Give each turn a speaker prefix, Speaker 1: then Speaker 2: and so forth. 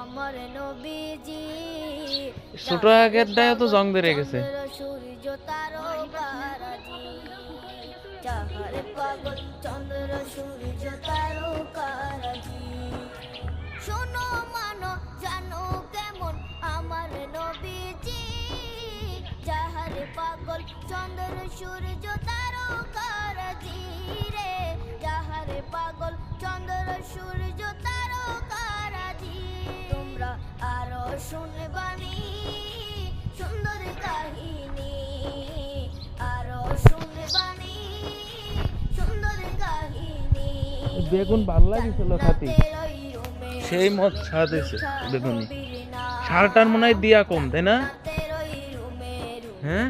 Speaker 1: আমার নবীজি
Speaker 2: ছোট আগের দায় তো জং বেড়ে গেছে।
Speaker 1: সূর্য তারকারাজি যাহারে পাগল চন্দ্র সূর্য তারকারাজি শোনো মানো জানো কেমন আমার নবীজি যাহারে পাগল চন্দ্র সূর্য তারকারাজি রে যাহারে পাগল চন্দ্র সূর্য তারকারাজি তোমরা আরো শুনবানি সুন্দর কাহিনী আরো শুনবানি সুন্দর কাহিনী
Speaker 2: বেগুন ভাল লাগিছিল খাতি, সেই মত স্বাদ হয়েছে বেগুনি। সারটার মনে হয় দিয়া কম, তাই না? হ্যাঁ